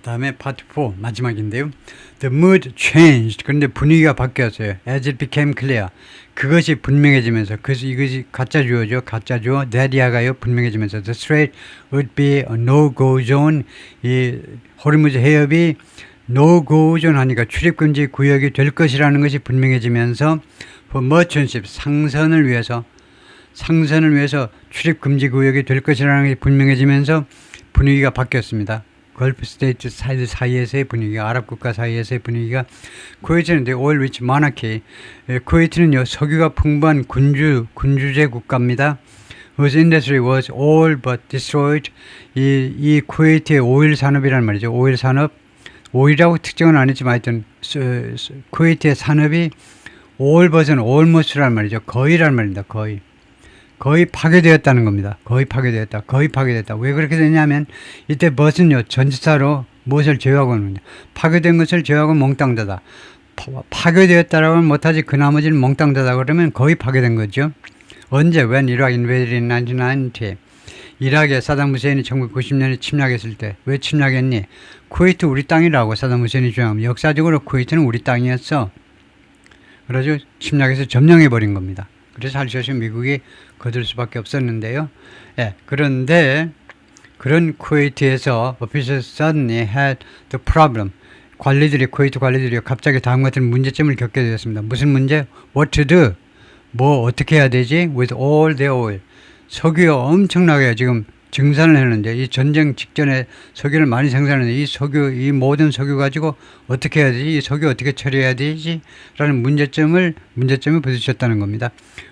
다음에 파트 4 마지막인데요. The mood changed. 그런데 분위기가 바뀌었어요. As it became clear. 그것이 분명해지면서, 그래서 이것이 가짜 주어죠. 가짜 주어. That 이하가요. 분명해지면서 The strait would be a no-go zone. 이 호르무즈 해협이 no-go zone 하니까 출입금지 구역이 될 것이라는 것이 분명해지면서 for merchant ship, 상선을 위해서 출입금지 구역이 될 것이라는 것이 분명해지면서 분위기가 바뀌었습니다. 걸프 스테이트 사이에서의 분위기가, 아랍 국가 사이에서의 분위기가. 쿠웨이트는 the oil rich monarchy. 쿠웨이트는요, 석유가 풍부한 군주제 국가입니다. whose industry was all but destroyed. 이 쿠웨이트의 오일 산업이란 말이죠. 오일 산업. 오일이라고 특정은 안 했지만 하여튼 쿠웨이트의 산업이 all but은 almost란 말이죠. 거의란 말입니다. 거의 파괴되었다는 겁니다. 거의 파괴되었다. 왜 그렇게 되냐면 이때 but은요, 전치사로 무엇을 제외하고 있는 거냐. 파괴된 것을 제외하고 몽땅 닫아. 파괴되었다라고 하면 못하지, 그 나머지는 몽땅 닫아 그러면 거의 파괴된 거죠. 언제? When Iraq invaded in 1990. 이라크에 사담 후세인이 1990년에 침략했을 때. 왜 침략했니? 쿠웨이트 우리 땅이라고 사담 후세인이 주장하면 역사적으로 쿠웨이트는 우리 땅이었어. 그래서 침략해서 점령해버린 겁니다. 그래서 할 수 없이 미국이 거둘 수밖에 없었는데요. 예, 그런데 그런 쿠웨이트에서 officials suddenly had the problem. 쿠웨이트 관리들이 갑자기 다음 같은 문제점을 겪게 되었습니다. 무슨 문제? What to do? 뭐 어떻게 해야 되지? With all their oil. 석유 엄청나게 지금 증산을 했는데, 이 전쟁 직전에 석유를 많이 생산했는데 이 모든 석유 가지고 어떻게 해야 되지? 이 석유 어떻게 처리해야 되지? 라는 문제점을 부딪혔다는 겁니다.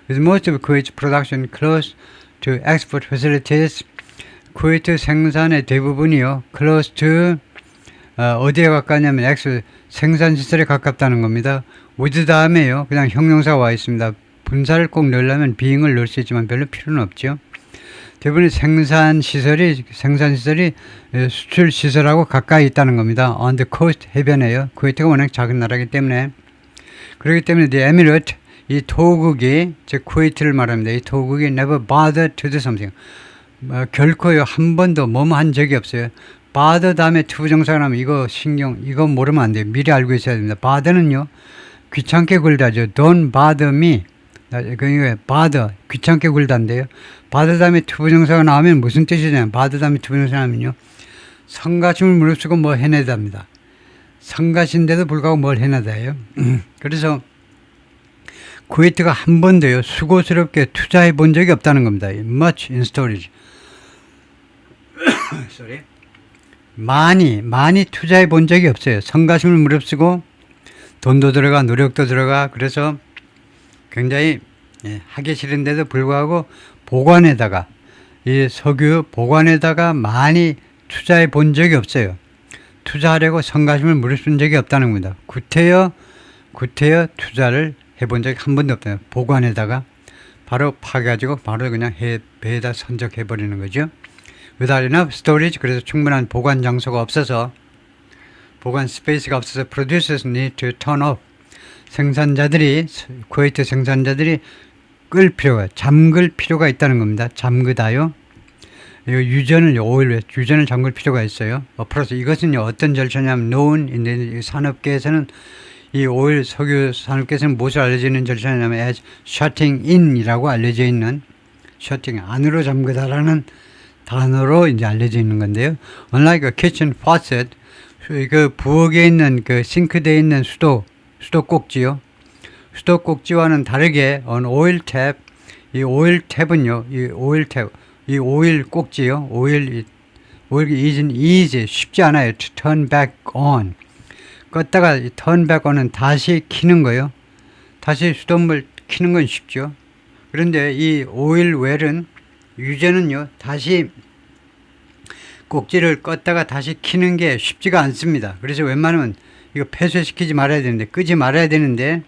With most of Kuwait's production close to export facilities. 쿠웨이트 생산의 대부분이요, close to 어디에 가깝냐면 생산 시설에 가깝다는 겁니다. with 다음에요, 그냥 형용사가 와 있습니다. 분사를 꼭 넣으려면 being을 넣을 수 있지만 별로 필요는 없죠. 대부분의 생산 시설이 수출 시설하고 가까이 있다는 겁니다. On the coast, 해변에요. 쿠웨이트가 워낙 작은 나라이기 때문에. 그렇기 때문에 the emirate, 이 토국이, 즉 쿠웨이트를 말합니다. 이 토국이 never bothered to do something. 결코요, 한 번도 뭐뭐 한 적이 없어요. bother 다음에 to 정사가 나면 이거 모르면 안 돼요. 미리 알고 있어야 됩니다. bother는요, 귀찮게 굴다죠. Don't bother me. 그러니까 bother, 귀찮게 굴다인데요. bother 다음에 투부정사가 나오면 무슨 뜻이냐면, bother 다음에 투부정사가 나오면요, 성가심을 무릅쓰고 뭐 해내답니다. 성가신데도 불구하고 뭘 해내다예요. 그래서 쿠웨이트가 한 번도요, 수고스럽게 투자해 본 적이 없다는 겁니다. Much in storage. Sorry. 많이 투자해 본 적이 없어요. 성가심을 무릅쓰고 돈도 들어가, 노력도 들어가. 그래서 굉장히 하기 싫은데도 불구하고 이 석유 보관에다가 많이 투자해 본 적이 없어요. 투자하려고 성가심을 무릅쓴 적이 없다는 겁니다. 구태여 투자를 해본 적이 한 번도 없다. 보관에다가 바로 파가지고 바로 그냥 배에다 선적해 버리는 거죠. Without enough storage, 그래서 충분한 보관 장소가 없어서, 보관 스페이스가 없어서 producers need to turn off. 쿠웨이트 생산자들이 잠글 필요가 있다는 겁니다. 잠그다요. 유전을 잠글 필요가 있어요. 플러스 이것은요, 어떤 절차냐면, known, 산업계에서는, 이 석유 산업계에서는 무엇을 알려져 있는 절차냐면, as shutting in이라고 알려져 있는, shutting, 안으로 잠그다라는 단어로 이제 알려져 있는 건데요. Unlike a kitchen faucet, 그 부엌에 있는 그 싱크대에 있는 수도 꼭지와는 다르게 on oil tap, 이 오일 탭은요, 이 오일 꼭지요, 오일 isn't easy, 쉽지 않아요. to turn back on. 껐다가 turn back on은 다시 켜는 거예요. 다시 수돗물 켜는 건 쉽죠. 그런데 이 오일 웰은, 유제는요, 다시 꼭지를 껐다가 다시 켜는 게 쉽지가 않습니다. 그래서 웬만하면 이거 폐쇄시키지 말아야 되는데, 끄지 말아야 되는데,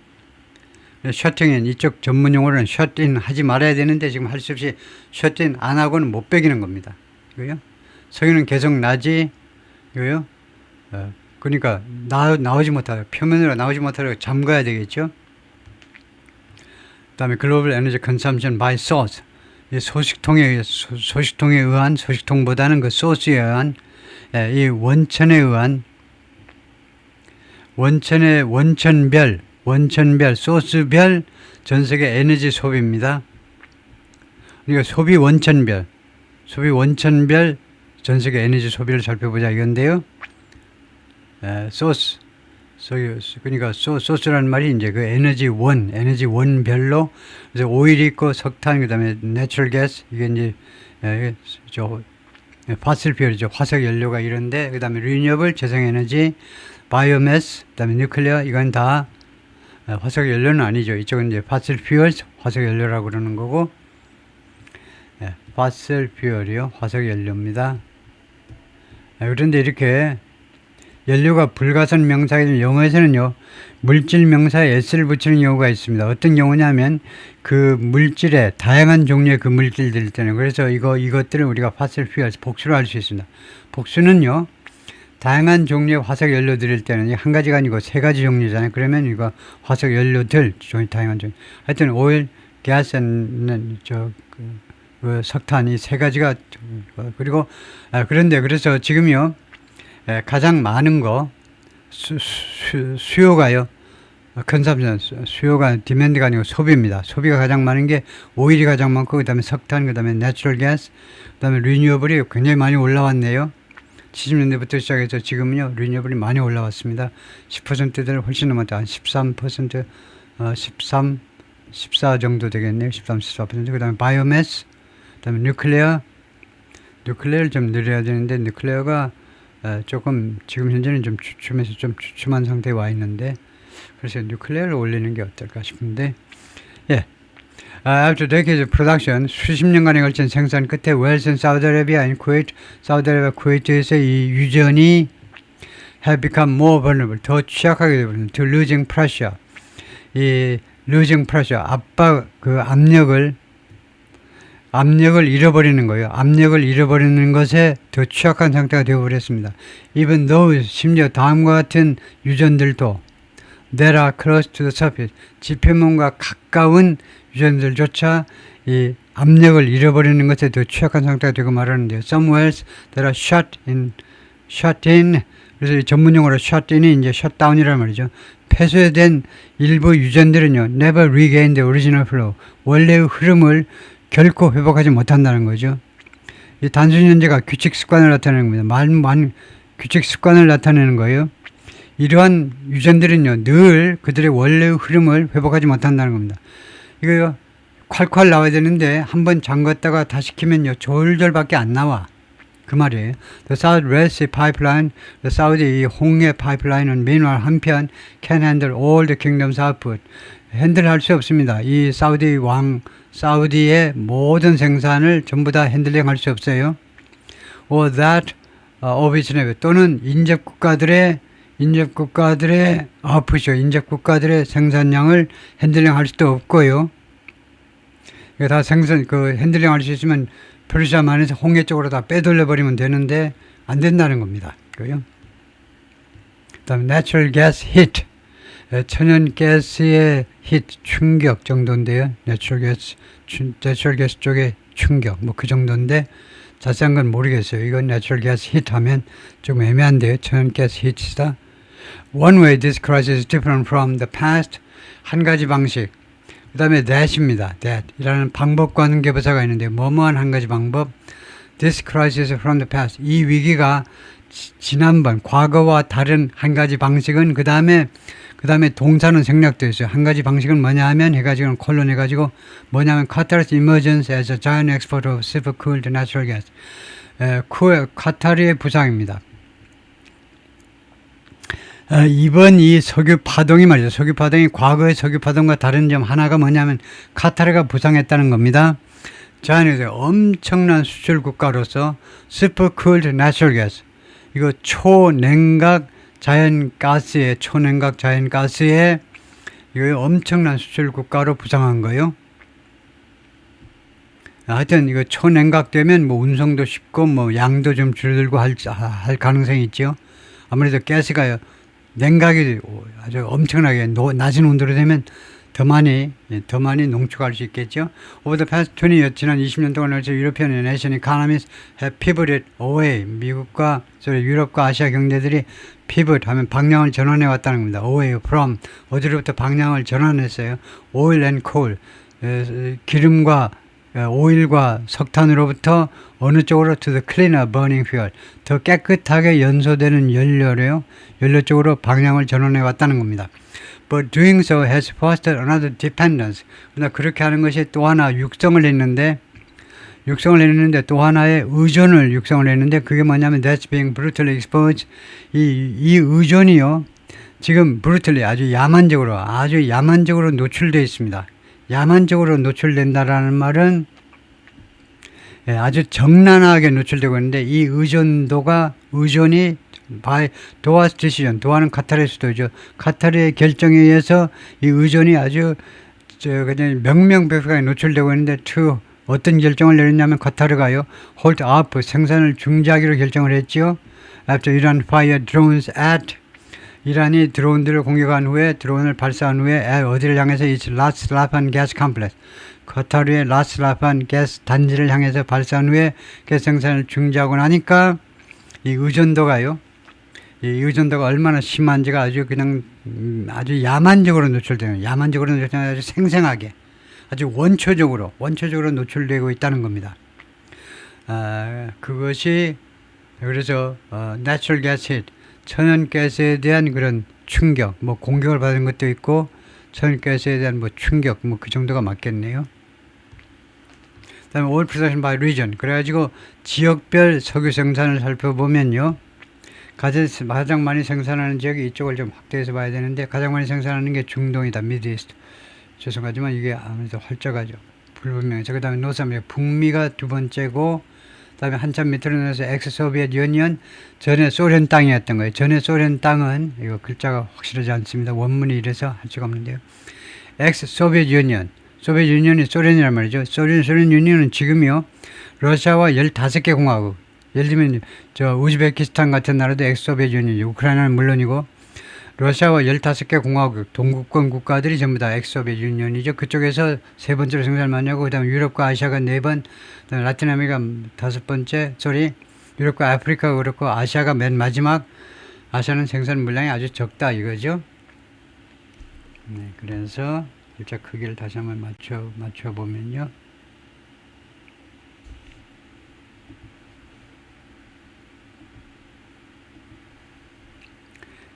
셔팅인, 이쪽 전문 용어로는 셔팅 하지 말아야 되는데, 지금 할 수 없이 셔팅 안 하고는 못 빼기는 겁니다. 이거요. 석유는 계속 나지, 이거요. 그러니까 나오지 못하고, 표면으로 나오지 못하고 잠가야 되겠죠. 그 다음에 Global Energy Consumption by Source. 소식통에 의한, 소식통보다는 그 소스에 의한 이 원천에 의한 원천별 소스별 전 세계 에너지 소비입니다. 그러니까 소비 원천별 전 세계 에너지 소비를 살펴보자 이건데요. 소스 그러니까 소스라는 말이 이제 그 에너지 원별로 그래서 오일이 있고 석탄 그다음에 내추럴 가스 이게 이제 파슬 퓨얼이죠. 화석 연료가 이런데 그다음에 리뉴어블 재생에너지 바이오매스 그다음에 뉴클리어 이건 다 화석 연료는 아니죠. 이쪽은 이제 파슬 퓨얼 화석 연료라고 그러는 거고 파슬 퓨얼이요 화석 연료입니다. 그런데 이렇게 연료가 불가선 명사이든 영어에서는요 물질 명사에 s를 붙이는 경우가 있습니다. 어떤 경우냐면 그 물질의 다양한 종류의 그 물질들 때는 그래서 이것들을 우리가 파슬 퓨얼 복수로 할 수 있습니다. 복수는요 다양한 종류의 화석 연료 들일 때는 한 가지가 아니고 세 가지 종류잖아요. 그러면 이거 화석 연료들 다양한 종류 하여튼 오일, 가스는 그 석탄 이 세 가지가 그리고 그런데 그래서 지금요 가장 많은 거 수요가요 컨섬션 수요가 디맨드가 아니고 소비입니다. 소비가 가장 많은 게 오일이 가장 많고 그 다음에 석탄 그 다음에 내추럴 가스 그 다음에 리뉴어블이 굉장히 많이 올라왔네요. 70년대부터 시작해서 지금은요 리뉴어블이 많이 올라왔습니다. 10%대를 훨씬 넘었다. 한 13% 14 정도 되겠네요. 14% 그 다음에 바이오매스 그 다음에 뉴클레어를 좀 늘려야 되는데 뉴클레어가 조금 지금 현재는 좀 주춤한 상태에 와 있는데 그래서 뉴클레어를 올리는 게 어떨까 싶은데 After decades of production 수십 년간에 걸친 생산 끝에 웰스는 사우디아라비아, 쿠웨이트, 사우디아라비아, 쿠웨이트에서 이 유전이 have become more vulnerable 더 취약하게 되버립니다. To losing pressure 이 losing pressure 압박 그 압력을 잃어버리는 거예요. 압력을 잃어버리는 것에 더 취약한 상태가 되어버렸습니다. Even though 심지어 다음과 같은 유전들도 that are close to the surface 지표면과 가까운 유전들조차 이 압력을 잃어버리는 것에 더 취약한 상태가 되고 말하는데요. Some wells that are shut in 그래서 전문용어로 shut in이 이제 shut down이란 말이죠. 폐쇄된 일부 유전들은요 never regain the original flow 원래의 흐름을 결코 회복하지 못한다는 거죠. 이 단순 현재가 규칙 습관을 나타내는 겁니다. 규칙 습관을 나타내는 거예요. 이러한 유전들은요 늘 그들의 원래의 흐름을 회복하지 못한다는 겁니다. 이거 콸콸 나와야 되는데 한번 잠갔다가 다시 키면요 졸졸밖에 안 나와. 그 말이에요. The South Red Sea Pipeline, the 사우디 이 홍해 파이프라인은 meanwhile 한편 can handle all the kingdom's output. 핸들할 수 없습니다. 이 사우디의 모든 생산을 전부 다 핸들링할 수 없어요. Or that of its neighbor 또는 인접 국가들의 output이요. 인접 국가들의 생산량을 핸들링할 수도 없고요. 이거 다 핸들링할 수 있으면 페르시아만에서 홍해 쪽으로 다 빼돌려 버리면 되는데 안 된다는 겁니다. 그다음에 natural gas hit 천연가스의 히트 충격 정도인데요. 내추럴 가스 쪽의 충격 뭐 그 정도인데 자세한 건 모르겠어요. 이건 내추럴 가스 히트 하면 좀 애매한데요. 천연가스 히트다. One way this crisis is different from the past 한 가지 방식 그 다음에 that입니다. that이라는 방법과는 개부사가 있는데 뭐뭐한 한 가지 방법 This crisis from the past 이 위기가 지난번 과거와 다른 한 가지 방식은 그 다음에 동사는 생략되어 있어요. 한 가지 방식은 뭐냐 하면 해가지고 콜론 해가지고 뭐냐면 Qatar's emergence as a giant exporter of supercooled natural gas. 카타르의 부상입니다. 이번 이 석유 파동이 말이죠. 석유 파동이 과거의 석유 파동과 다른 점 하나가 뭐냐면 카타르가 부상했다는 겁니다. 자연에서 엄청난 수출 국가로서 supercooled natural gas 이거 초냉각 자연가스의 이거 엄청난 수출 국가로 부상한 거예요. 하여튼 이거 초냉각 되면 뭐 운송도 쉽고 뭐 양도 좀 줄들고 할 가능성이 있죠. 아무래도 가스가 냉각이 아주 엄청나게 낮은 온도로 되면 더 많이 농축할 수 있겠죠. Over the past 20 years, 지난 20년 동안 European nation economies have pivoted away. 미국과 유럽과 아시아 경제들이 pivot 하면 방향을 전환해 왔다는 겁니다. away from 어디로부터 방향을 전환했어요. oil and coal 기름과 오일과 석탄으로부터 어느 쪽으로 to the cleaner burning fuel 더 깨끗하게 연소되는 연료 쪽으로 방향을 전환해 왔다는 겁니다. But doing so has fostered another dependence. 그러나 그렇게 하는 것이 또 하나 육성을 했는데 또 하나의 의존을 육성을 했는데 그게 뭐냐면 that's being brutally exposed. 이 의존이요. 지금 brutally 아주 야만적으로 노출되어 있습니다. 야만적으로 노출된다라는 말은 아주 정난하게 노출되고 있는데 이 의존이 by 도어's decision, 도어는 카타르의 수도죠. 카타르의 결정에 의해서 이 의존이 아주 그냥 명명백백하게 노출되고 있는데 어떤 결정을 내렸냐면 카타르가요. hold up 생산을 중지하기로 결정을 했지요. After Iran fired drones at 이란이 드론들을 공격한 후에 드론을 발사한 후에 어디를 향해서 이 라스 라판 가스 컴플렉스 카타르의 라스 라판 가스 단지를 향해서 발사한 후에 가스 생산을 중지하고 나니까 이 의존도가 얼마나 심한지가 아주 그냥 아주 야만적으로 노출되는 아주 생생하게 아주 원초적으로 노출되고 있다는 겁니다. 그것이 그래서 natural gas hit 천연가스에 대한 그런 충격, 공격을 받은 것도 있고 천연가스에 대한 충격, 그 정도가 맞겠네요. 그다음에 all production by region. 그래가지고 지역별 석유 생산을 살펴보면요, 가장 많이 생산하는 지역이 이쪽을 좀 확대해서 봐야 되는데 가장 많이 생산하는 게 중동이다, 미드이스트. 죄송하지만 이게 아무래도 활자가죠. 불분명해서 그다음에 노스아메리카 북미가 두 번째고. 그다음에 한참 밑으로 내려서 엑스 소비에트 유니언 전에 소련 땅이었던 거예요. 전에 소련 땅은 이거 글자가 확실하지 않습니다. 원문이 이래서 할 수가 없는데요. 엑스 소비에트 유니언 소비에트 소련이란 말이죠. 소련 유니언은 지금요 러시아와 15개 공화국 예를 들면 우즈베키스탄 같은 나라도 엑스 소비에트 유니언 우크라이나는 물론이고 러시아와 15개 공화국, 동구권 국가들이 전부 다 엑스소비에트 유니언이죠. 그쪽에서 세 번째로 생산을 많이 하고, 그 다음에 유럽과 아시아가 4번, 그 다음에 라틴 아메리카 5번째, 유럽과 아프리카가 그렇고, 아시아가 맨 마지막, 아시아는 생산 물량이 아주 적다 이거죠. 네, 그래서 글자 크기를 다시 한번 맞춰보면요.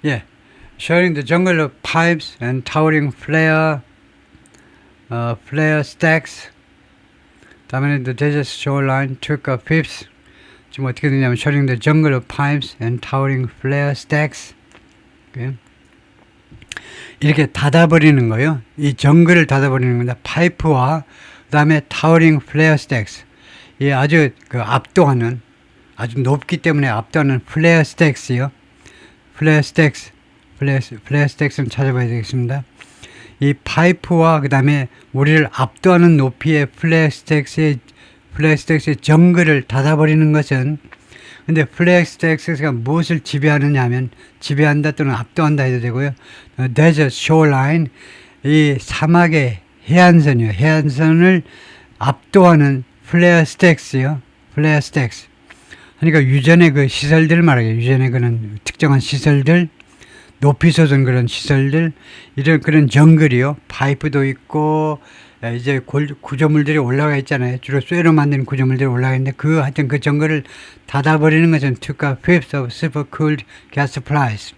예. Showing the jungle of pipes and towering flare stacks. 다음에 the desert shoreline took a fifth. 지금 어떻게 되냐면 showing the jungle of pipes and towering flare stacks. Okay. 이렇게 닫아버리는 거예요. 이 정글을 닫아버리는 겁니다. 파이프와 그 다음에 towering flare stacks. 이 아주 압도하는 아주 높기 때문에 압도하는 flare stacks요. flare 스택스는 찾아봐야 되겠습니다. 이 파이프와 그 다음에 우리를 압도하는 높이의 플레어 스택스의 정글을 닫아버리는 것은 근데 플레어 스택스가 무엇을 지배하느냐 하면 지배한다 또는 압도한다 해도 되고요. desert shoreline 이 사막의 해안선이요. 해안선을 압도하는 플레어 스택스요. 플레어 스택스 그러니까 유전의 그 시설들을 말하게 유전의 그런 특정한 시설들 높이 솟은 그런 시설들, 이런 그런 정글이요. 파이프도 있고, 이제 구조물들이 올라가 있잖아요. 주로 쇠로 만든 구조물들이 올라가 있는데, 하여튼 그 정글을 닫아버리는 것은 took a fifth of supercooled gas supplies.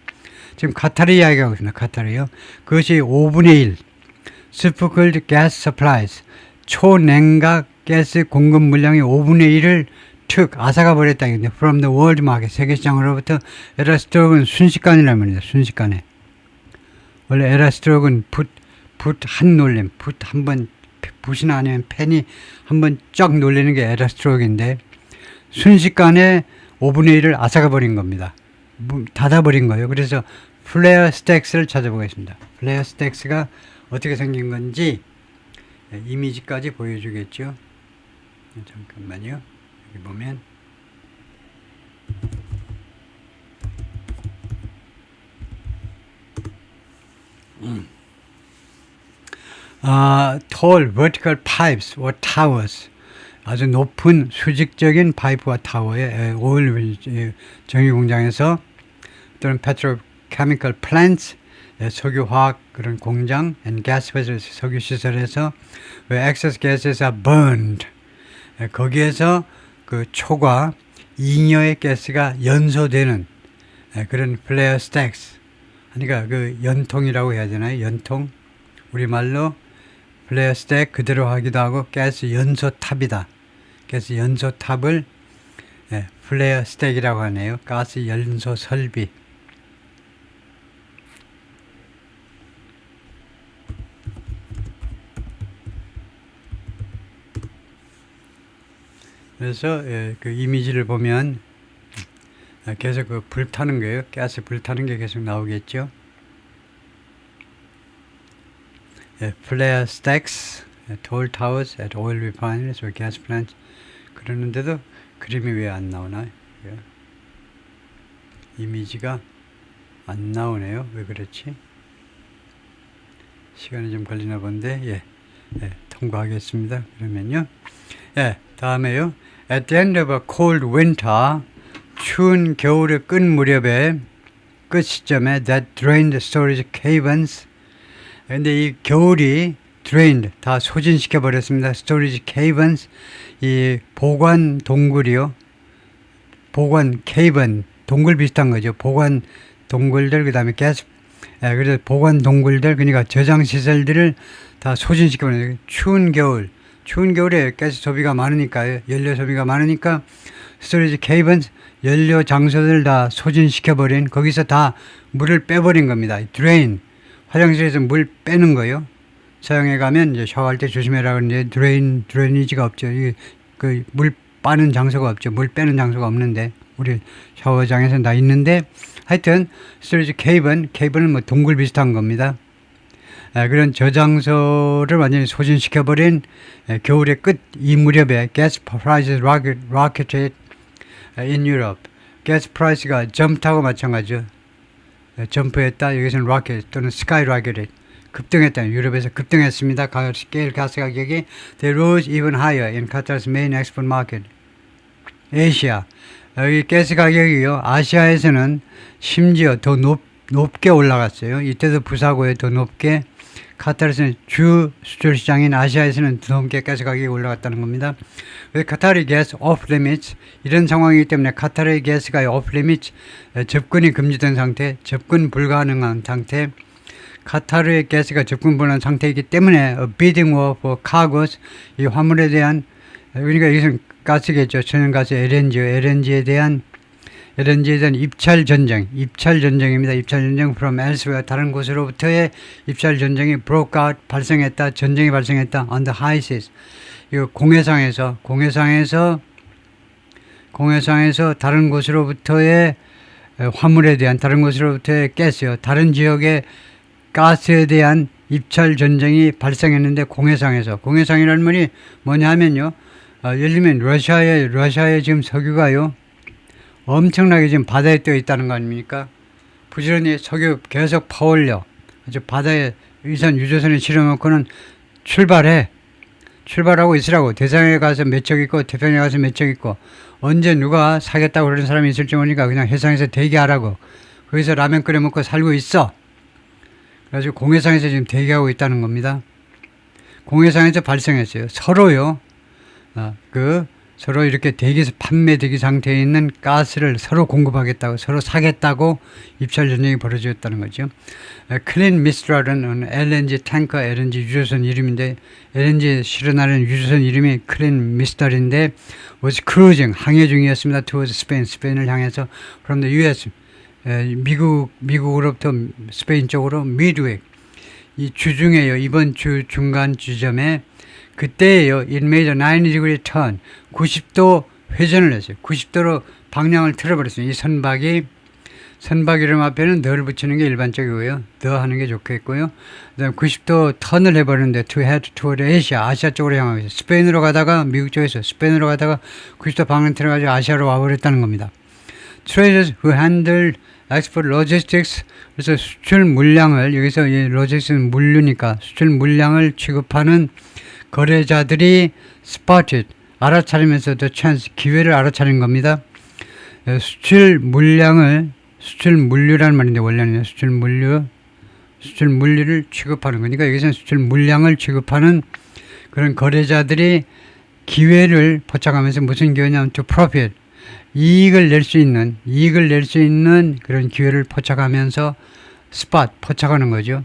지금 카타르 이야기하고 있습니다. 카타르요. 그것이 5분의 1. supercooled gas supplies. 초냉각 가스 공급 물량의 5분의 1을 앗아가 버렸다. From the world market, 세계시장으로부터 에라스트록은 순식간이란 말입니다. 순식간에. 원래 에라스트록은 붓 한 놀림, 붓이나 아니면 펜이 한번 쫙 놀리는 게 에라스트록인데, 순식간에 5분의 1을 앗아가 버린 겁니다. 닫아버린 거예요. 그래서 플레어 스택스를 찾아보겠습니다. 플레어 스택스가 어떻게 생긴 건지 이미지까지 보여주겠죠. 잠깐만요. 여기 보면 tall vertical pipes or towers. 아주 높은 수직적인 파이프와 타워에 오일 정유 공장에서 또는 petrochemical plants 석유화학 그런 공장 and gas vessels 석유 시설에서 where excess gases are burned 거기에서 그 초과 잉여의 가스가 연소되는 그런 flare stacks 그러니까 그 연통이라고 해야 되나요? 연통 우리말로 flare stack 그대로 하기도 하고 가스 연소탑이다. 가스 연소탑을 flare stack이라고 하네요. 가스 연소 설비. 그래서 그 이미지를 보면 계속 그 불타는 거예요. 가스 불타는 게 계속 나오겠죠. flare stacks, tall towers at oil refineries or gas plants 그러는데도 그림이 왜 안 나오나? 이미지가 안 나오네요. 왜 그렇지? 시간이 좀 걸리나 본데 통과하겠습니다. 그러면요. 다음에요. At the end of a cold winter 추운 겨울의 끝 무렵에 끝 시점에 that drained storage caverns 근데 이 겨울이 drained 다 소진시켜 버렸습니다. storage caverns 이 보관 동굴이요. 보관 cavern 동굴 비슷한 거죠. 보관 동굴들 그다음에 가스 그래서 보관 동굴들 그러니까 저장 시설들을 다 소진시켜 버렸어요. 추운 겨울에 가스 소비가 많으니까 연료 소비가 많으니까 storage caverns 연료 장소들 다 소진시켜 버린 거기서 다 물을 빼버린 겁니다. drain 화장실에서 물 빼는 거요. 서양에 가면 이제 샤워할 때 조심해라 그러는데 드레이니지가 없죠. 그 물 빠는 장소가 없죠. 물 빼는 장소가 없는데 우리 샤워장에서는 다 있는데 하여튼 스토리지 케이븐은 뭐 동굴 비슷한 겁니다. 그런 저장소를 완전히 소진시켜버린 겨울의 끝 이 무렵에 gas prices rocketed in Europe. gas price가 점프하고 마찬가지죠. 점프했다. 여기서는 rocket 또는 skyrocket 급등했다. 유럽에서 급등했습니다. 게일 가스 가격이 they rose even higher in Qatar's main export market. 아시아 여기 가스 가격이요. 아시아에서는 심지어 더 높게 올라갔어요. 이때도 부사고에 더 높게 카타르에서는 주 수출 시장인 아시아에서는 더 높게 가스 가격이 올라갔다는 겁니다. 카타르 가스 오프 리미트 이런 상황이기 때문에 카타르의 가스가 오프 리미트 접근이 금지된 상태, 접근 불가능한 상태 카타르의 가스가 접근 불가능한 상태이기 때문에 bidding war for cargoes 이 화물에 대한 그러니까 이것은 가스겠죠. 천연가스 LNG에 대한 입찰 전쟁입니다. 입찰 전쟁 from elsewhere 다른 곳으로부터의 입찰 전쟁이 broke out 전쟁이 발생했다. on the high seas 이거 공해상에서 다른 곳으로부터의 화물에 대한 다른 곳으로부터의 가스요. 다른 지역의 가스에 대한 입찰 전쟁이 발생했는데 공해상이라는 말이 뭐냐 하면요. 예를 들면 러시아의 지금 석유가요. 엄청나게 지금 바다에 떠 있다는 거 아닙니까? 부지런히 석유 계속 퍼올려. 아주 바다에 유조선에 실어놓고는 출발하고 있으라고. 대서양에 가서 몇 척 있고 태평양에 가서 몇 척 있고 언제 누가 사겠다고 그러는 사람이 있을지 모르니까 그냥 해상에서 대기하라고. 거기서 라면 끓여 먹고 살고 있어. 그래가지고 공해상에서 지금 대기하고 있다는 겁니다. 공해상에서 발생했어요. 서로요. 서로 이렇게 판매 대기 상태에 있는 가스를 서로 공급하겠다고, 서로 사겠다고 입찰 전쟁이 벌어졌다는 거죠. 클린 미스트랄은 LNG 탱커, LNG 유조선 이름인데, LNG 실어나르는 유조선 이름이 클린 미스트랄인데, was cruising, 항해 중이었습니다. towards Spain, 스페인을 향해서 from the US, 미국으로부터 스페인 쪽으로 midweek, 이 주중에요. 이번 주 중간 지점에 그때예요. It made a 90-degree turn. 90도 회전을 했어요. 90도로 방향을 틀어버렸어요. 이 선박 이름 앞에는 the를 붙이는 게 일반적이고요. the 하는 게 좋겠고요. 그다음 90도 턴을 해버렸는데 to head toward 아시아 쪽으로 향하고 있어요. 스페인으로 가다가 미국 쪽에서 스페인으로 가다가 90도 방향 틀어가지고 아시아로 와버렸다는 겁니다. traders who handle export logistics. 그래서 수출 물량을, 여기서 이 logistics는 물류니까 수출 물량을 취급하는 거래자들이 spotted, 알아차리면서 the chance, 기회를 알아차린 겁니다. 수출 물량을, 수출 물류라는 말인데 원래는 수출 물류를 취급하는 거니까 여기서는 수출 물량을 취급하는 그런 거래자들이 기회를 포착하면서 무슨 기회냐면 to profit, 이익을 낼 수 있는 그런 기회를 포착하면서 spot, 포착하는 거죠.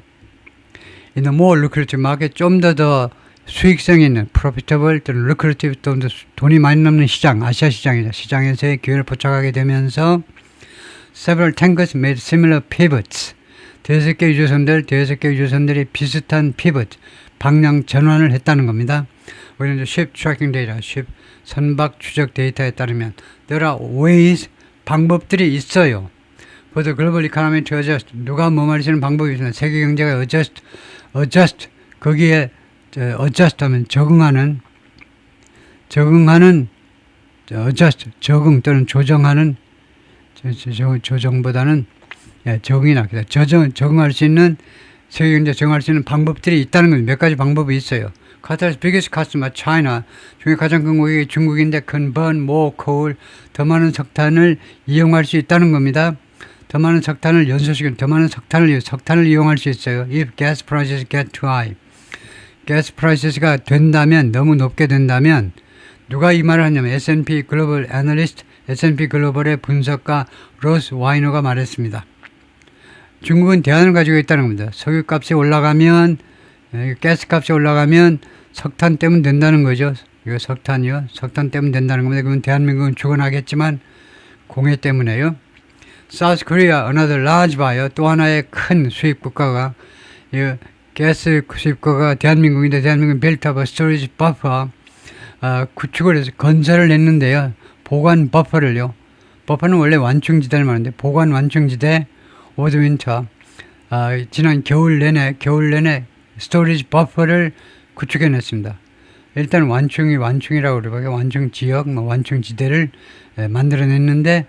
In the more lucrative market, 좀 더 수익성 있는 profitable 또는 lucrative, 좀 더 돈이 많이 남는 시장, 아시아 시장이죠. 시장에서의 기회를 포착하게 되면서 several tankers made similar pivots. 대여섯 개 유조선들이 비슷한 pivot, 방향 전환을 했다는 겁니다. 우리는 ship tracking data, ship 선박 추적 데이터에 따르면 there are ways, 방법들이 있어요. For the global economy to adjust. 누가 뭐 말하시는 방법이 있으면 세계 경제가 adjust, 거기에 adjust 하면 적응하는 adjust, 적응 또는 조정하는, 조정보다는 적응이나 적응할 수 있는, 세계 경제 적응할 수 있는 방법들이 있다는 겁니다. 몇 가지 방법이 있어요. Qatar's biggest customer, China, 중에 가장 큰 고객이 중국인데 can burn more coal, 더 많은 석탄을 이용할 수 있다는 겁니다. 더 많은 석탄을 연소시키는, 더 많은 석탄을 이용할 수 있어요. If gas prices get too high. gas prices가 된다면, 너무 높게 된다면, 누가 이 말을 하냐면 S&P 글로벌 애널리스트, S&P 글로벌의 분석가 로스 와이너가 말했습니다. 중국은 대안을 가지고 있다는 겁니다. 석유값이 올라가면, 가스값이 올라가면 석탄 때문에 된다는 거죠. 이거 석탄이요. 석탄 때문에 된다는 겁니다. 그러면 대한민국은 죽어나겠지만 공해 때문에요. South Korea, another large buyer, 또 하나의 큰 수입 국가가, 가스 수입 국가가 대한민국인데 대한민국은 built up a storage buffer, 구축을 해서 건설을 했는데요. 보관 버퍼를요. 버퍼는 원래 완충지대를 말하는데 보관 완충지대 over the winter, 지난 겨울 내내 스토리지 버퍼를 구축해냈습니다. 일단 완충이라고 그러고 완충지역, 완충지대를 만들어냈는데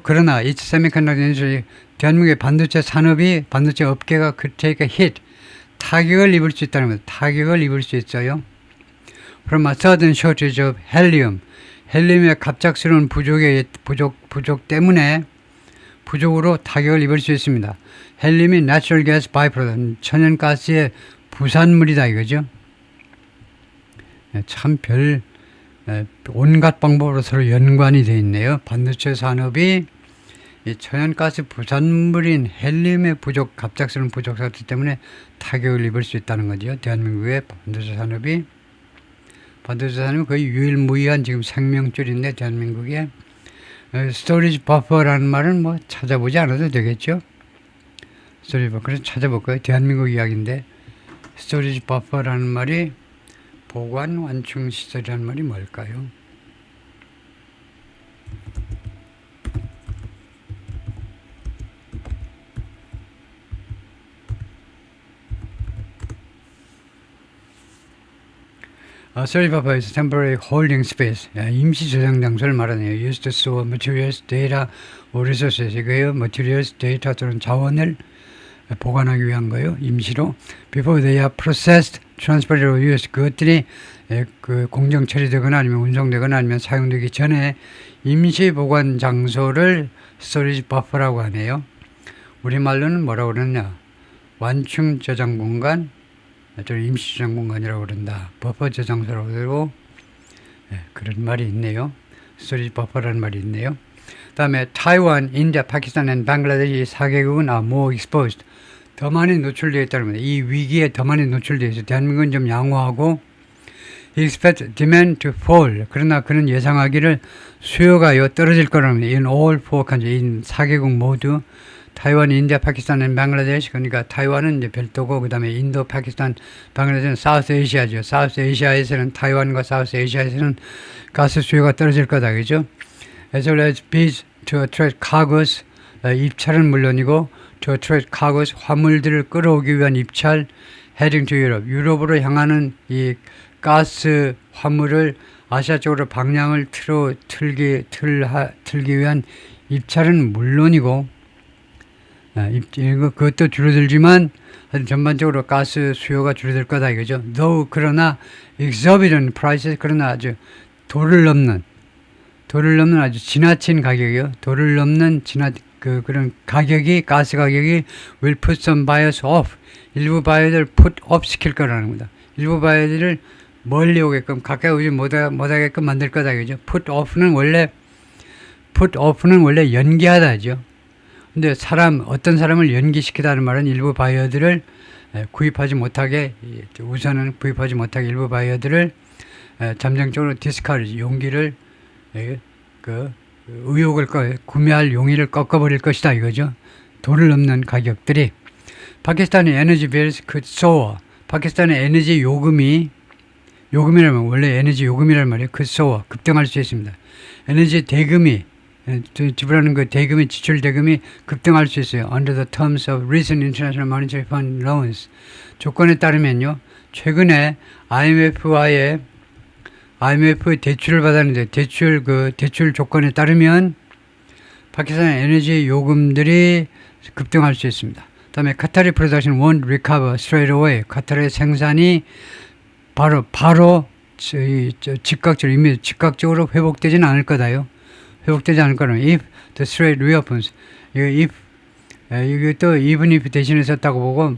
그러나 이 세미컨덕터 인더스트리, 대한민국의 반도체 산업이, 반도체 업계가 take a hit, 타격을 입을 수 있다는 겁니다. 타격을 입을 수 있어요. From a sudden shortage of helium, 헬륨의 갑작스러운 부족 때문에 부족으로 타격을 입을 수 있습니다. 헬륨이 natural gas byproduct, 천연가스의 부산물이다 이거죠. 참 온갖 방법으로 서로 연관이 되어 있네요. 반도체 산업이 이 천연가스 부산물인 헬륨의 갑작스러운 부족 사태 때문에 타격을 입을 수 있다는 거죠. 대한민국의 반도체 산업이 거의 유일무이한 지금 생명줄인데 대한민국의 스토리지 버퍼라는 말은 뭐 찾아보지 않아도 되겠죠. 스토리지 버퍼, 그래서 찾아볼 거예요. 대한민국 이야기인데 스토리지 버퍼라는 말이, 보관 완충 시설이라는 말이 뭘까요? Storage buffer is temporary holding space. 임시 저장 장소를 말하네요. Used to store materials, data, or resources. 이거예요. materials, data 또는 자원을 보관하기 위한 거예요. 임시로. Before they are processed, transferred or used. 그것들이 그 공정 처리되거나 아니면 운송되거나 아니면 사용되기 전에 임시 보관 장소를 storage buffer라고 하네요. 우리말로는 뭐라고 그러냐? 완충 저장 공간, 임시 저장 공간이라고 그런다. 버퍼 저장소라고 그러고, 그런 말이 있네요. 스토리지 버퍼라는 말이 있네요. 그 다음에 타이완, 인디아, 파키스탄, and 방글라데시 4개국은 more exposed, 더 많이 노출되어 있다는 겁니다. 이 위기에 더 많이 노출되어 있어요. 대한민국은 좀 양호하고, he expects demand to fall. 그러나 그는 예상하기를 수요가 떨어질 거랍니다. In all four countries, 이 4개국 모두, 타이완, 인디아, 파키스탄, 방글라데시. 그러니까 타이완은 이제 별도고, 그 다음에 인도, 파키스탄, 방글라데시는 사우스 에이시아죠. 사우스 에이시아에서는, 타이완과 사우스 에이시아에서는 가스 수요가 떨어질 거다, 그죠? As well as bids to attract cargoes, 입찰은 물론이고, to attract cargoes, 화물들을 끌어오기 위한 입찰, heading to Europe, 유럽으로 향하는 이 가스 화물을 아시아 쪽으로 방향을 틀기 위한 입찰은 물론이고 그것도 줄어들지만 하여튼 전반적으로 가스 수요가 줄어들 거다 이거죠. 그러나 exorbitant prices, 그러나 아주 도를 넘는 아주 지나친 가격이요. 도를 넘는 그런 가격이, 가스 가격이 will put some buyers off. 일부 바이어들 put off 시킬 거라는 겁니다. 일부 바이어들을 멀리 오게끔, 가까이 오지 못하게끔 만들 거다 이거죠. put off는 원래 연기하다죠. 근데 어떤 사람을 연기시키다는 말은 일부 바이어들을 구입하지 못하게, 우선은 구입하지 못하게 일부 바이어들을 잠정적으로 discourage, 용기를, 의욕을 구매할 용의를 꺾어버릴 것이다 이거죠. 도를 넘는 가격들이. 파키스탄의 에너지 bills could soar. 파키스탄의 에너지 요금이라면 원래 에너지 요금이란 말이에요. could soar, 급등할 수 있습니다. 에너지 대금이, 지불하는 그 대금이, 지출 대금이 급등할 수 있어요. Under the terms of recent International Monetary Fund loans. 조건에 따르면요. 최근에 IMF의 대출을 받았는데 대출 조건에 따르면 파키스탄의 에너지 요금들이 급등할 수 있습니다. 다음에 카타르 production won't recover straight away. 카타르의 생산이 바로 즉각적으로 회복되지는 않을 거다요. 회복되지 않을 거는 if the strait reopens. 이것도 even if 대신에 썼다고 보고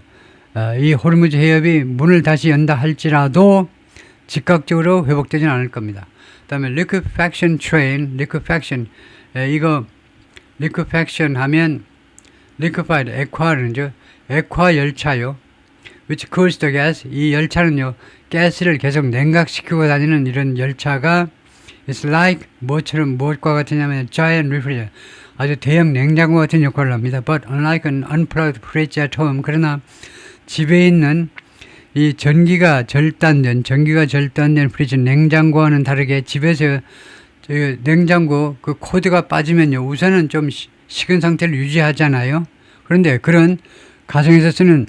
이 호르무즈 해협이 문을 다시 연다 할지라도 즉각적으로 회복되지는 않을 겁니다. 그 다음에 liquefaction train, liquefaction 하면 liquefied, 액화 열차요. which cools the gas. 이 열차는요, 가스를 계속 냉각시키고 다니는 이런 열차가 it's like 무엇과 같으냐면 giant refrigerator, 아주 대형 냉장고 같은 역할을 합니다. But unlike an unplugged fridge at home, 그러나 집에 있는 이 전기가 절단된 프리지, 냉장고와는 다르게 집에서 냉장고 그 코드가 빠지면요, 우선은 좀 식은 상태를 유지하잖아요. 그런데 그런 가정에서 쓰는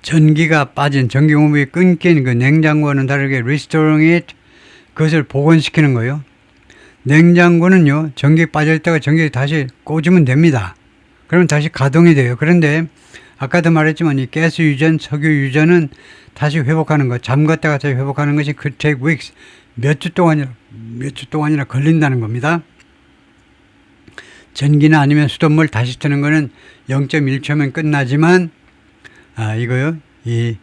전기 공급이 끊긴 그 냉장고와는 다르게 restoring it, 그것을 복원시키는 거예요. 냉장고는요, 전기 빠져있다가 전기 다시 꽂으면 됩니다. 그러면 다시 가동이 돼요. 그런데 아까도 말했지만 이 가스 유전, 석유 유전은 다시 회복하는 것, 잠갔다가 다시 회복하는 것이 could take weeks, 몇 주 동안이나 걸린다는 겁니다. 전기나 아니면 수돗물 다시 트는 거는 0.1초면 끝나지만 이거요, 이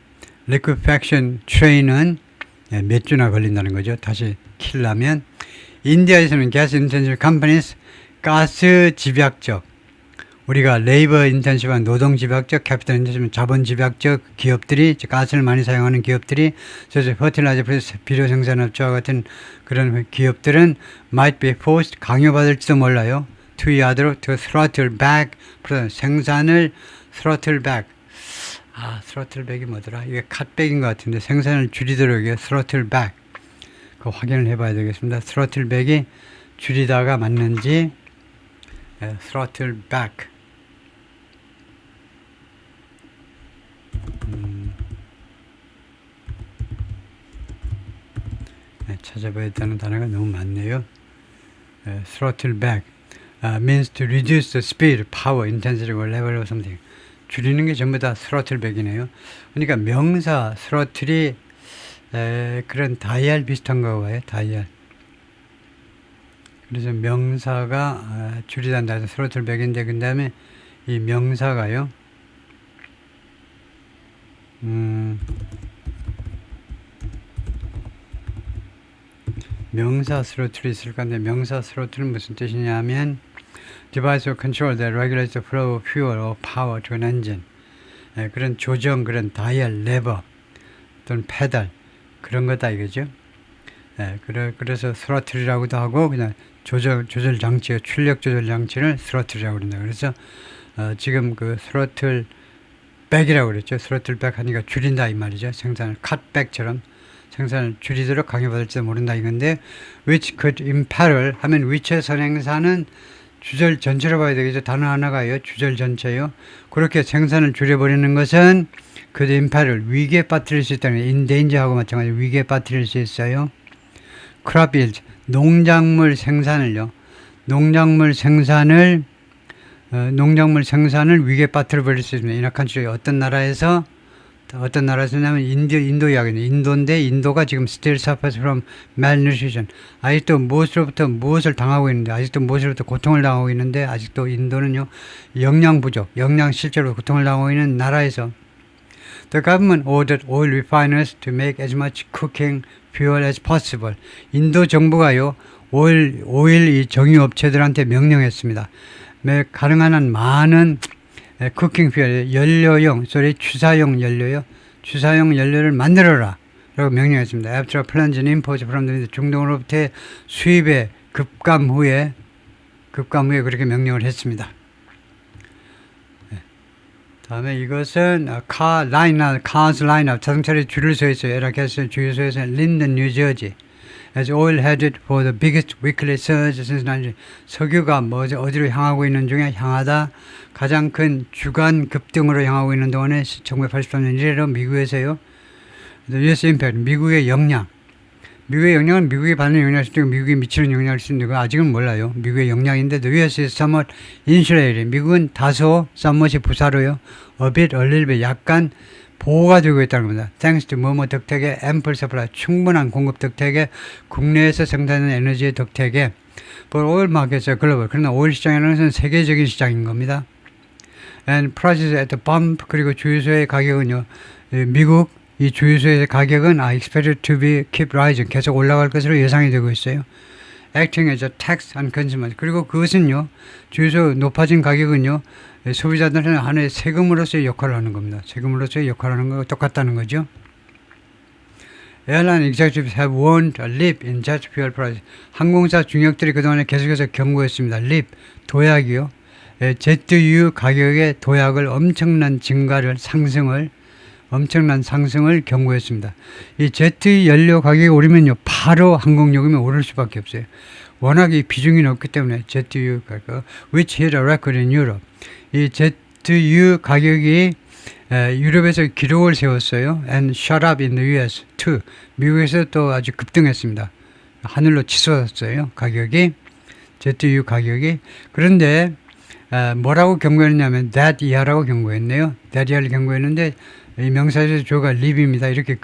liquefaction train은 몇 주나 걸린다는 거죠. 다시 키려면. 인디아에서는 gas intensive companies, 가스 집약적, 우리가 레이버 인텐시브한 노동 집약적, 캐피탈 인텐시브 자본 집약적 기업들이, 가스를 많이 사용하는 기업들이, 그래서 퍼틸라이저 비료 생산업체와 같은 그런 기업들은 might be forced, 강요받을지도 몰라요. to throttle back, 생산을 throttle back. throttle back이 뭐더라? 이게 cut back인 것 같은데 생산을 줄이도록 이게 throttle back. 그 확인을 해봐야 되겠습니다. throttle back이 줄이다가 맞는지. throttle back. 찾아봐야 되는 단어가 너무 많네요. throttle back means to reduce the speed, power, intensity or level of something. 줄이는 게 전부 다 throttle back이네요. 그러니까 명사 throttle이 그런 다이얼 비슷한 거 봐요. 다이얼. 그래서 명사가 줄이단다 해서 throttle back인데, 그 다음에 이 명사가요, 명사 throttle이 있을 건데, 명사 throttle은 무슨 뜻이냐면 device or control that regulates the flow of fuel or power to an engine. 그런 조정, 그런 다이얼, 레버 또는 페달, 그런 거다 이거죠. 그래서 throttle이라고도 하고, 그냥 조절 장치, 출력 조절 장치를 throttle이라고 그런다. 그래서 지금 그 throttle back이라고 그랬죠. throttle back 하니까 줄인다 이 말이죠. 생산을 cut back처럼 생산을 줄이도록 강요받을지도 모른다 이건데, which could imperil 하면 which의 선행사는 주절 전체로 봐야 되겠죠. 단어 하나가요. 주절 전체요. 그렇게 생산을 줄여버리는 것은 could imperil, 위기에 빠뜨릴 수 있다는, in danger하고 마찬가지로 위기에 빠뜨릴 수 있어요. crop yield, 농작물 생산을요. 농작물 생산을 위기에 빠뜨려 버릴 수 있습니다. 인악한 주의 어떤 나라에서냐면 인도 이야기입니다. 인도인데 인도가 지금 still suffers from malnutrition. 아직도 무엇을 당하고 있는데, 아직도 무엇으로부터 고통을 당하고 있는데, 아직도 인도는요, 영양 부족, 영양 실제로 고통을 당하고 있는 나라에서 The government ordered oil refiners to make as much cooking fuel as possible. 인도 정부가요, 오일 이 정유업체들한테 명령했습니다. 가능한 한 많은 쿠킹 퓨얼, 연료용, 취사용 연료를 만들어라 라고 명령했습니다. After a plunge in imports from the 중동으로부터 수입의 급감 후에 그렇게 명령을 했습니다. 다음에 이것은 Cars line up, 자동차를 줄을 서 있어요. 에라케스 주유소에서 Linden, 뉴저지. As oil headed for the biggest weekly surge since 1990. 석유가 어디로 향하고 있는 중에 가장 큰 주간 급등으로 향하고 있는 동안에 1983년 이래로 미국에서요. The US impact, 미국의 영향은 미국이 받는 영향일 수도 있고 미국이 미치는 영향일 수도 있고 아직은 몰라요. 미국의 영향인데 The US is somewhat insulated. 미국은 다소 somewhat이 부사로요. a little bit, 약간 보호가 되고 있다는 겁니다. Thanks to 덕택에 ample supply, 충분한 공급 덕택에 국내에서 생산하는 에너지의 덕택에 For oil markets are global. 그러나 오일 시장이라는 것은 세계적인 시장인 겁니다. And prices at the pump, 그리고 주유소의 가격은요. 미국 이 주유소의 가격은 expected to be keep rising. 계속 올라갈 것으로 예상이 되고 있어요. Acting as a tax on consumers. 그리고 그것은요. 주유소 높아진 가격은요. 소비자들은 하나의 세금으로서의 역할을 하는 겁니다. 세금으로서의 역할을 하는 거 똑같다는 거죠. Airline executives have warned a leap in jet fuel price. 항공사 중역들이 그동안에 계속해서 경고했습니다. leap, 도약이요. 제트유 가격의 도약을 엄청난 상승을 경고했습니다. 이 제트 연료 가격이 오르면요, 바로 항공요금이 오를 수밖에 없어요. 워낙 이 비중이 높기 때문에 제트유 가격, which hit a record in Europe. 이 제트유 가격이 유럽에서 기록을 세웠어요. And shot up in the US too. 미국에서 또 아주 급등했습니다. 하늘로 치솟았어요. 제트유 가격이. 그런데 뭐라고 경고했냐면 that 이하라고 경고했네요. that 이하를 경고했는데 이 명사에서 주어가 leap입니다. 이렇게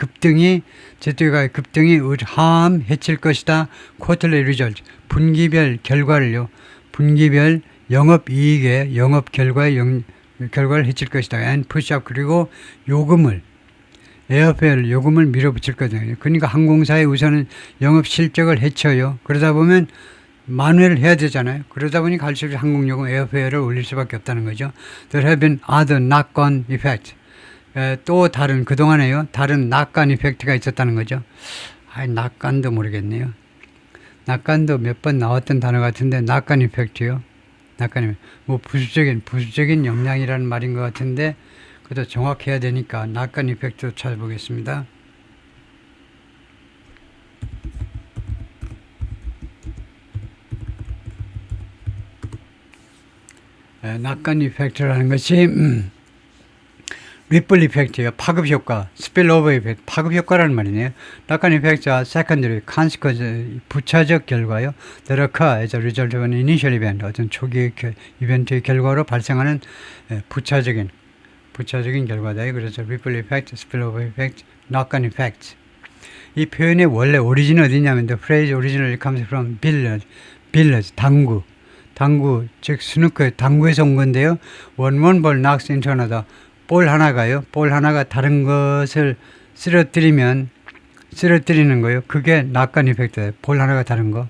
제트유가 급등이 would harm, 해칠 것이다. quarterly result, 분기별 영업이익의 영업 결과를 해칠 것이다. and push up, 그리고 요금을 밀어붙일 거잖아요. 그러니까 항공사의 우선은 영업 실적을 해쳐요. 그러다 보면 만회를 해야 되잖아요. 그러다 보니 갈수록 항공요금 에어페어를 올릴 수밖에 없다는 거죠. There have been other knock-on effects. 또 그동안에요. 다른 knock-on 이펙트가 있었다는 거죠. knock-on도 모르겠네요. knock-on도 몇 번 나왔던 단어 같은데 knock-on 이펙트요. 부수적인 영향이라는 말인 것 같은데 그것도 정확해야 되니까 knock-on 이펙트 찾아보겠습니다. knock-on 이펙트라는 것이 리플 이펙트예요. 파급 효과, 스필오버 이펙트, 파급 효과라는 말이네요. knock-on 이펙트와 secondary consequence, 부차적 결과요. that occur as a result of an initial event, 어떤 초기 이벤트의 결과로 발생하는 부차적인 결과다. 그래서 리플 이펙트, 스필오버 이펙트, knock-on 이펙트. 이 표현의 원래 오리진은 어디냐면 the phrase originally comes from billiards, 당구, 즉 스누커 당구에서 온 건데요. one ball knocks into another. 볼 하나가 다른 것을 쓰러뜨리는 거예요. 그게 knock-on 이펙트예요. 볼 하나가 다른 거.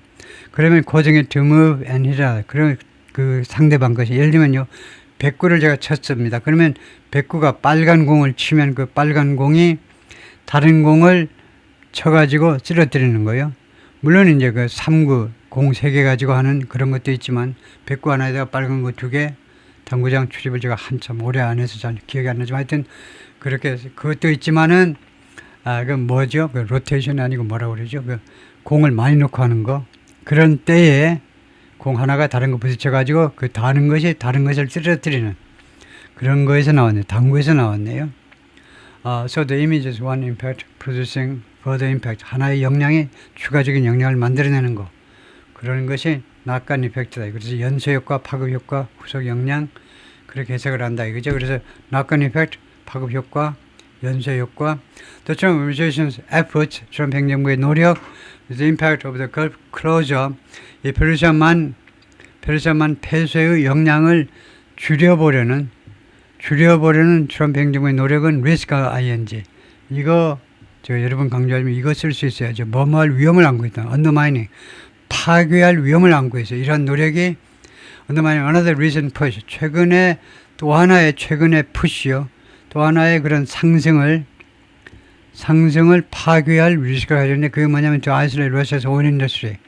그러면 고정에 to move and hit. 그러면 그 상대방 것이, 예를 들면요, 백구를 제가 쳤습니다. 그러면 백구가 빨간 공을 치면 그 빨간 공이 다른 공을 쳐가지고 쓰러뜨리는 거예요. 물론 이제 그 3구 공 3개 가지고 하는 그런 것도 있지만 백구 하나에다가 빨간 거 2개, 당구장 출입을 제가 한참 오래 안 해서 잘 기억이 안 나지만 하여튼 그렇게 그것도 있지만은 그 뭐죠? 그 로테이션이 아니고 뭐라고 그러죠? 그 공을 많이 놓고 하는 거. 그런 때에 공 하나가 다른 거 부딪혀 가지고 그 다른 것이 다른 것을 쓰러뜨리는 그런 거에서 나왔네요. 당구에서 나왔네요. So the image is one impact producing further impact. 하나의 영향이 추가적인 영향을 만들어내는 거. 그런 것이 낙관 이펙트다. 그래서 연쇄 효과, 파급 효과, 후속 영향 그렇게 해석을 한다 이거죠. 그래서 낙관 이펙트, 파급 효과, 연쇄 효과, the Trump administration's efforts, 트럼프 행정부의 노력, the impact of the Gulf closure, 이 페르시아만 폐쇄의 영향을 줄여보려는 트럼프 행정부의 노력은 risk가 ing. 이거 제가 여러 번 강조하지만 이거 쓸 수 있어야죠. 뭐뭐할 위험을 안고 있다. undermining. 파괴할 위험을 안고 있어요. 이러한 노력이 undermining another reason push. 또 하나의 최근의 푸시요. 또 하나의 그런 상승을 파괴할 리스크가 가지는데 그게 뭐냐면 저 아이슬란드 러시아에서 오일 인더스트리.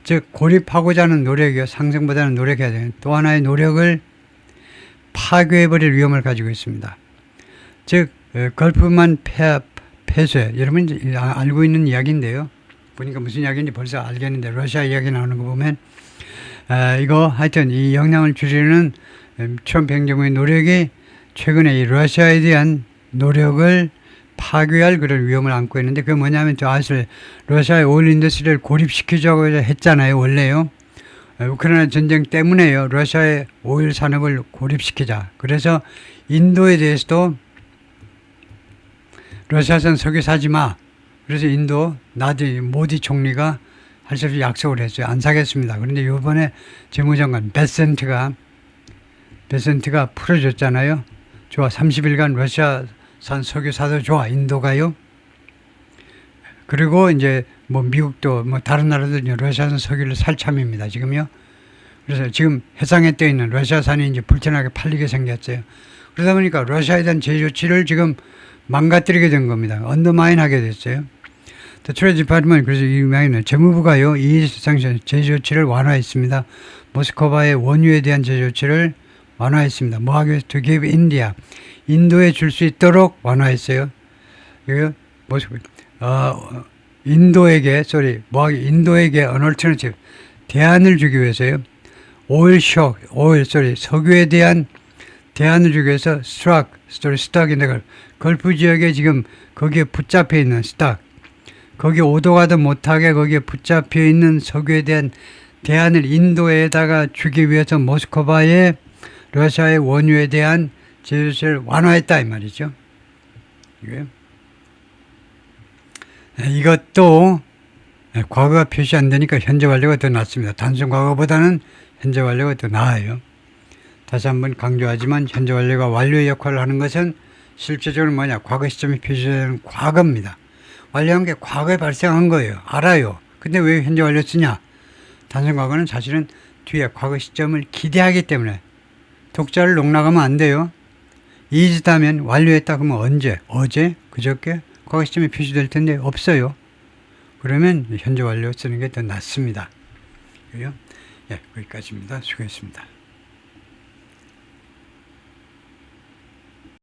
즉 고립하고자 하는 노력이요. 상승보다는 노력해야 돼요. 또 하나의 노력을 파괴해버릴 위험을 가지고 있습니다. 즉 걸프만 폐쇄. 여러분 알고 있는 이야기인데요. 보니까 무슨 이야기인지 벌써 알겠는데 러시아 이야기 나오는 거 보면 이거 하여튼 이 영향을 줄이는 트럼프 행정부의 노력이 최근에 이 러시아에 대한 노력을 파괴할 그런 위험을 안고 있는데 그게 뭐냐면 저 러시아의 오일 인더스트리를 고립시키자고 했잖아요. 원래요. 우크라이나 전쟁 때문에요. 러시아의 오일 산업을 고립시키자. 그래서 인도에 대해서도 러시아산 석유 사지 마. 그래서 인도 모디 총리가 할 수 없이 약속을 했어요. 안 사겠습니다. 그런데 이번에 재무장관 베센트가 풀어줬잖아요. 좋아. 30일간 러시아산 석유 사도 좋아. 인도가요. 그리고 이제 뭐 미국도 뭐 다른 나라들 러시아산 석유를 살 참입니다. 지금요. 그래서 지금 해상에 떠 있는 러시아산이 이제 불편하게 팔리게 생겼어요. 그러다 보니까 러시아에 대한 제재 조치를 지금 망가뜨리게 된 겁니다. 언더마인하게 됐어요. The Treasury Department 그래서 이 이야기는 재무부가요 이 상션 제재 조치를 완화했습니다. 모스크바의 원유에 대한 제재 조치를 완화했습니다. 뭐 하기 위해서 to give India 인도에 줄 수 있도록 완화했어요. 이거 인도에게 an alternative 대안을 주기 위해서요. 석유에 대한 대안을 주기 위해서 스탁인데 걸프 지역에 지금 거기에 붙잡혀 있는 거기에 오도 가도 못하게 거기에 붙잡혀 있는 석유에 대한 대안을 인도에다가 주기 위해서 모스크바의 러시아의 원유에 대한 제재를 완화했다 이 말이죠. 이것도 과거가 표시 안 되니까 현재 완료가 더 낫습니다. 단순 과거보다는 현재 완료가 더 나아요. 다시 한번 강조하지만 현재 완료가 완료의 역할을 하는 것은 실제적으로 뭐냐 과거 시점이 표시되는 과거입니다. 완료한 게 과거에 발생한 거예요. 알아요. 근데 왜 현재 완료 쓰냐? 단순 과거는 사실은 뒤에 과거 시점을 기대하기 때문에 독자를 농락하면 안 돼요. 이짓하면 완료했다 그러면 언제? 어제? 그저께? 과거 시점이 표시될 텐데 없어요. 그러면 현재 완료 쓰는 게 더 낫습니다. 예, 여기까지입니다. 수고했습니다.